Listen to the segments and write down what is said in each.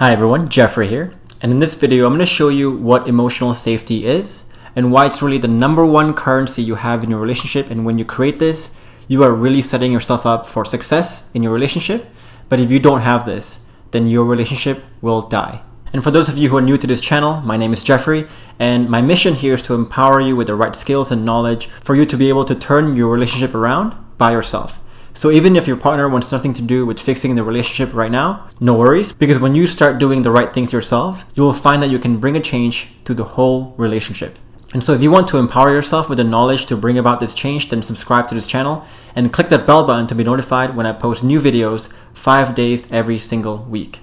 Hi everyone, Jeffrey here, and in this video I'm going to show you what emotional safety is and why it's really the number one currency you have in your relationship. And when you create this, you are really setting yourself up for success in your relationship. But if you don't have this, then your relationship will die. And for those of you who are new to this channel, my name is Jeffrey, and my mission here is to empower you with the right skills and knowledge for you to be able to turn your relationship around by yourself. So even if your partner wants nothing to do with fixing the relationship right now, no worries, because when you start doing the right things yourself, you will find that you can bring a change to the whole relationship. And so if you want to empower yourself with the knowledge to bring about this change, then subscribe to this channel and click that bell button to be notified when I post new videos 5 days every single week.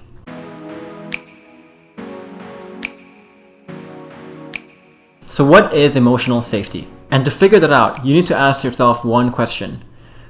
So what is emotional safety? And to figure that out, you need to ask yourself one question,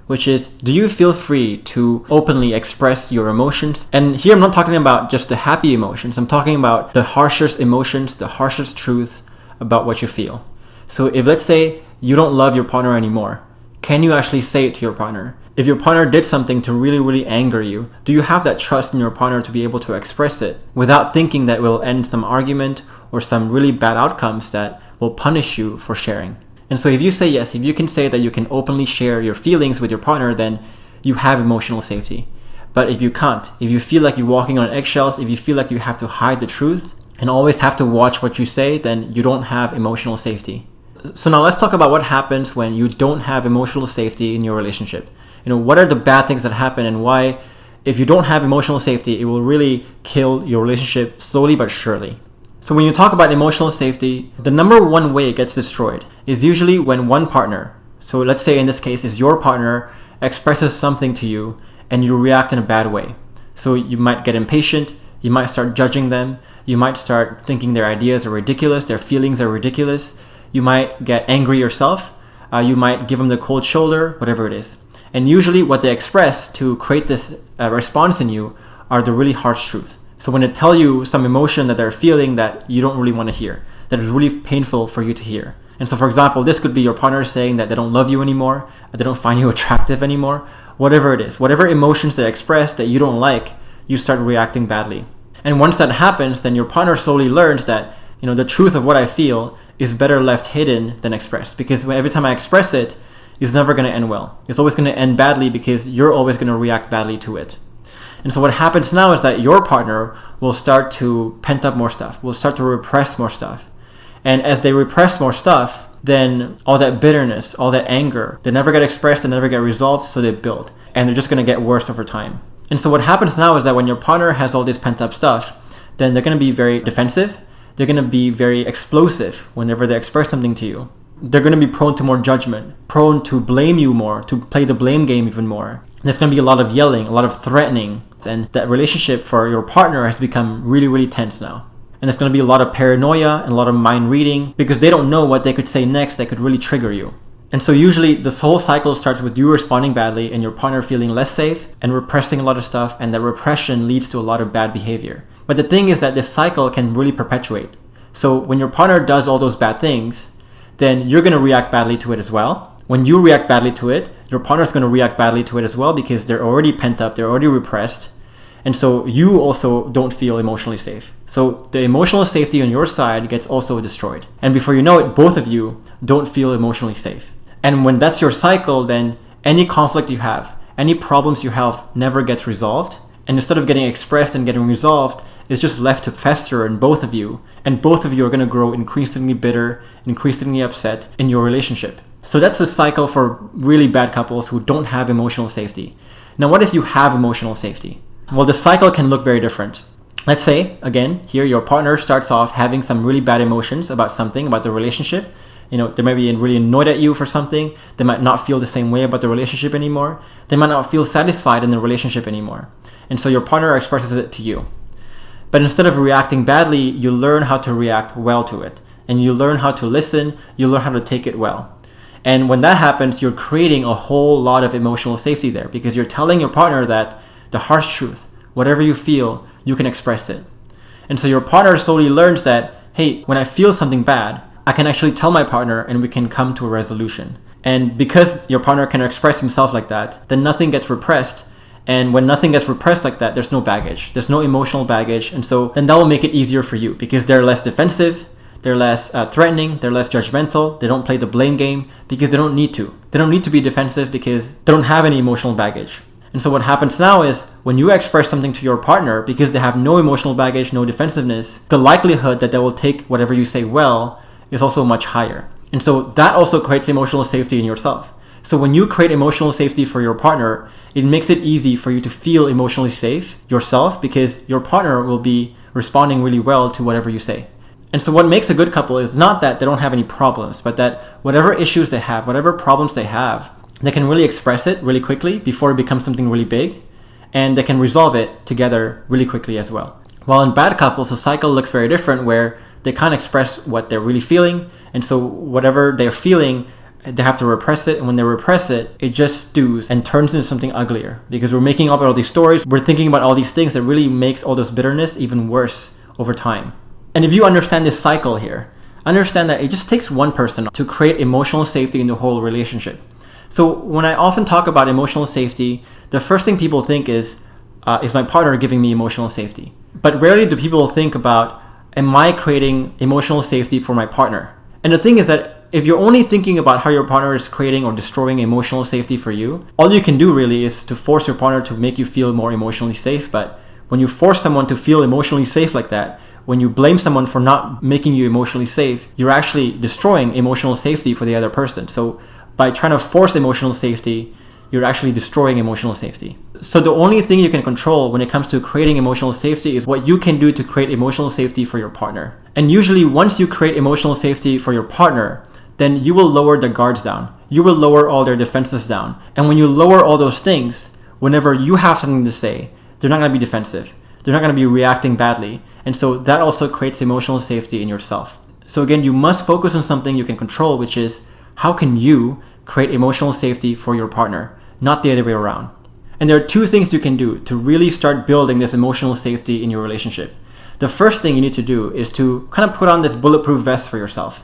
which is, do you feel free to openly express your emotions? And here I'm not talking about just the happy emotions. I'm talking about the harshest emotions, the harshest truths about what you feel. So if, let's say, you don't love your partner anymore, can you actually say it to your partner? If your partner did something to really anger you, do you have that trust in your partner to be able to express it without thinking that it will end some argument or some really bad outcomes that will punish you for sharing? And so if you say yes, if you can say that you can openly share your feelings with your partner, then you have emotional safety. But if you can't, if you feel like you're walking on eggshells, if you feel like you have to hide the truth and always have to watch what you say, then you don't have emotional safety. So now let's talk about what happens when you don't have emotional safety in your relationship. What are the bad things that happen and why, if you don't have emotional safety, it will really kill your relationship slowly but surely. So when you talk about emotional safety, the number one way it gets destroyed is usually when one partner, so let's say in this case is your partner, expresses something to you and you react in a bad way. So you might get impatient, you might start judging them, you might start thinking their ideas are ridiculous, their feelings are ridiculous, you might get angry yourself, you might give them the cold shoulder, whatever it is. And usually what they express to create this response in you are the really harsh truth. So when they tell you some emotion that they're feeling that you don't really want to hear, that is really painful for you to hear. And so for example, this could be your partner saying that they don't love you anymore, they don't find you attractive anymore, whatever it is. Whatever emotions they express that you don't like, you start reacting badly. And once that happens, then your partner slowly learns that, the truth of what I feel is better left hidden than expressed. Because every time I express it, it's never going to end well. It's always going to end badly because you're always going to react badly to it. And so what happens now is that your partner will start to pent up more stuff, will start to repress more stuff. And as they repress more stuff, then all that bitterness, all that anger, they never get expressed, they never get resolved, so they build. And they're just going to get worse over time. And so what happens now is that when your partner has all this pent up stuff, then they're going to be very defensive. They're going to be very explosive whenever they express something to you. They're going to be prone to more judgment, prone to blame you more, to play the blame game even more. There's going to be a lot of yelling, a lot of threatening, and that relationship for your partner has become really tense now. And there's going to be a lot of paranoia and a lot of mind reading because they don't know what they could say next that could really trigger you. And so usually this whole cycle starts with you responding badly and your partner feeling less safe and repressing a lot of stuff, and that repression leads to a lot of bad behavior. But the thing is that this cycle can really perpetuate. So when your partner does all those bad things, then you're going to react badly to it as well. When you react badly to it, your partner's going to react badly to it as well because they're already pent up, they're already repressed. And so you also don't feel emotionally safe. So the emotional safety on your side gets also destroyed. And before you know it, both of you don't feel emotionally safe. And when that's your cycle, then any conflict you have, any problems you have never gets resolved. And instead of getting expressed and getting resolved, it's just left to fester in both of you. And both of you are going to grow increasingly bitter, increasingly upset in your relationship. So that's the cycle for really bad couples who don't have emotional safety. Now, what if you have emotional safety? Well, the cycle can look very different. Let's say, again, here your partner starts off having some really bad emotions about something, about the relationship. They might be really annoyed at you for something. They might not feel the same way about the relationship anymore. They might not feel satisfied in the relationship anymore. And so your partner expresses it to you. But instead of reacting badly, you learn how to react well to it. And you learn how to listen, you learn how to take it well. And when that happens, you're creating a whole lot of emotional safety there because you're telling your partner that the harsh truth, whatever you feel, you can express it. And so your partner slowly learns that, hey, when I feel something bad, I can actually tell my partner and we can come to a resolution. And because your partner can express himself like that, then nothing gets repressed And when nothing gets repressed like that, there's no baggage. There's no emotional baggage. And so then that will make it easier for you because they're less defensive, they're less threatening, they're less judgmental, they don't play the blame game because they don't need to. They don't need to be defensive because they don't have any emotional baggage. And so what happens now is when you express something to your partner, because they have no emotional baggage, no defensiveness, the likelihood that they will take whatever you say well is also much higher. And so that also creates emotional safety in yourself. So when you create emotional safety for your partner, it makes it easy for you to feel emotionally safe yourself because your partner will be responding really well to whatever you say. And so what makes a good couple is not that they don't have any problems, but that whatever issues they have, whatever problems they have, they can really express it really quickly before it becomes something really big, and they can resolve it together really quickly as well. While in bad couples, the cycle looks very different where they can't express what they're really feeling, and so whatever they're feeling, they have to repress it, and when they repress it, it just stews and turns into something uglier because we're making up all these stories, we're thinking about all these things that really makes all this bitterness even worse over time. And if you understand this cycle here, understand that it just takes one person to create emotional safety in the whole relationship. So when I often talk about emotional safety, the first thing people think is my partner giving me emotional safety? But rarely do people think about, am I creating emotional safety for my partner? And the thing is that if you're only thinking about how your partner is creating or destroying emotional safety for you, all you can do really is to force your partner to make you feel more emotionally safe. But when you force someone to feel emotionally safe like that, when you blame someone for not making you emotionally safe, you're actually destroying emotional safety for the other person. So by trying to force emotional safety, you're actually destroying emotional safety. So the only thing you can control when it comes to creating emotional safety is what you can do to create emotional safety for your partner. And usually once you create emotional safety for your partner, then you will lower the guards down. You will lower all their defenses down. And when you lower all those things, whenever you have something to say, they're not going to be defensive. They're not going to be reacting badly. And so that also creates emotional safety in yourself. So again, you must focus on something you can control, which is how can you create emotional safety for your partner, not the other way around. And there are two things you can do to really start building this emotional safety in your relationship. The first thing you need to do is to kind of put on this bulletproof vest for yourself.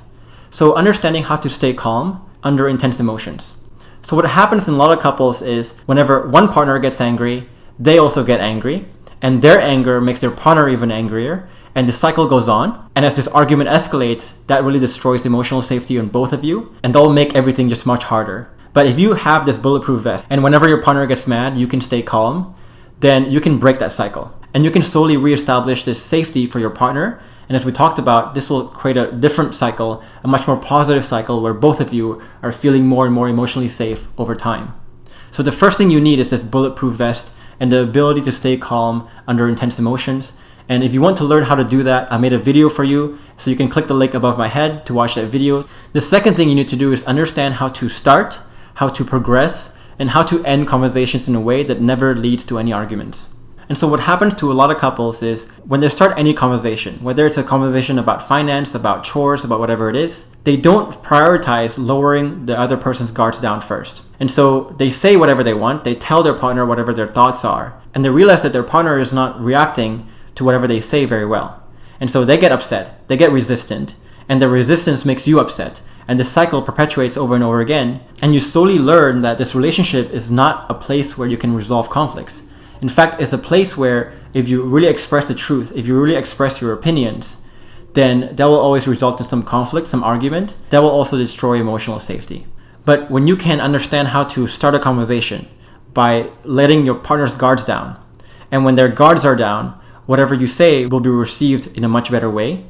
So understanding how to stay calm under intense emotions. So what happens in a lot of couples is whenever one partner gets angry, they also get angry, and their anger makes their partner even angrier, and the cycle goes on. And as this argument escalates, that really destroys emotional safety in both of you, and that will make everything just much harder. But if you have this bulletproof vest, and whenever your partner gets mad, you can stay calm, then you can break that cycle. And you can slowly reestablish this safety for your partner. And as we talked about, this will create a different cycle, a much more positive cycle where both of you are feeling more and more emotionally safe over time. So the first thing you need is this bulletproof vest and the ability to stay calm under intense emotions. And if you want to learn how to do that, I made a video for you, so you can click the link above my head to watch that video. The second thing you need to do is understand how to start, how to progress, and how to end conversations in a way that never leads to any arguments. And so what happens to a lot of couples is when they start any conversation, whether it's a conversation about finance, about chores, about whatever it is, they don't prioritize lowering the other person's guards down first. And so they say whatever they want, they tell their partner whatever their thoughts are, and they realize that their partner is not reacting to whatever they say very well. And so they get upset, they get resistant, and the resistance makes you upset. And the cycle perpetuates over and over again, and you slowly learn that this relationship is not a place where you can resolve conflicts. In fact, it's a place where if you really express the truth, if you really express your opinions, then that will always result in some conflict, some argument. That will also destroy emotional safety. But when you can understand how to start a conversation by letting your partner's guards down, and when their guards are down, whatever you say will be received in a much better way.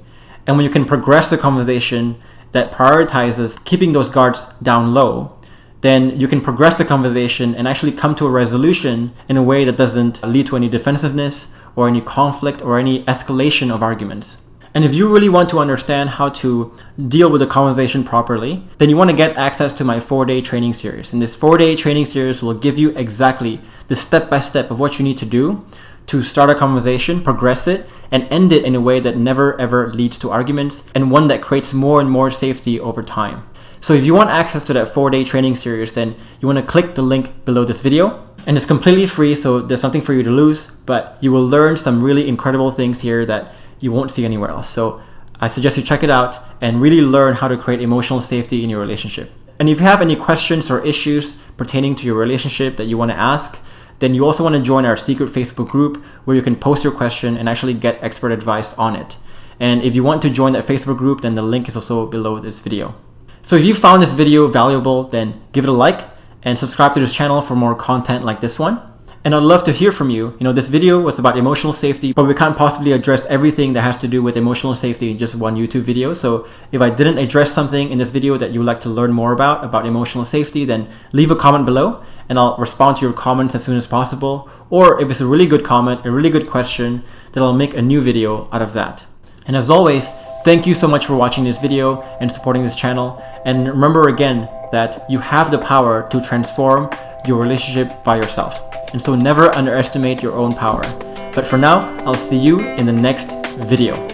And when you can progress the conversation that prioritizes keeping those guards down low, then you can progress the conversation and actually come to a resolution in a way that doesn't lead to any defensiveness or any conflict or any escalation of arguments. And if you really want to understand how to deal with the conversation properly, then you want to get access to my 4-day training series. And this 4-day training series will give you exactly the step-by-step of what you need to do to start a conversation, progress it, and end it in a way that never ever leads to arguments, and one that creates more and more safety over time. So if you want access to that 4-day training series, then you want to click the link below this video. And it's completely free, so there's nothing for you to lose, but you will learn some really incredible things here that you won't see anywhere else. So I suggest you check it out and really learn how to create emotional safety in your relationship. And if you have any questions or issues pertaining to your relationship that you want to ask, then you also want to join our secret Facebook group where you can post your question and actually get expert advice on it. And if you want to join that Facebook group, then the link is also below this video. So if you found this video valuable, then give it a like and subscribe to this channel for more content like this one. And I'd love to hear from you. This video was about emotional safety, but we can't possibly address everything that has to do with emotional safety in just one YouTube video. So if I didn't address something in this video that you would like to learn more about emotional safety, then leave a comment below and I'll respond to your comments as soon as possible. Or if it's a really good comment, a really good question, then I'll make a new video out of that. And as always, thank you so much for watching this video and supporting this channel. And remember again that you have the power to transform your relationship by yourself. And so never underestimate your own power. But for now, I'll see you in the next video.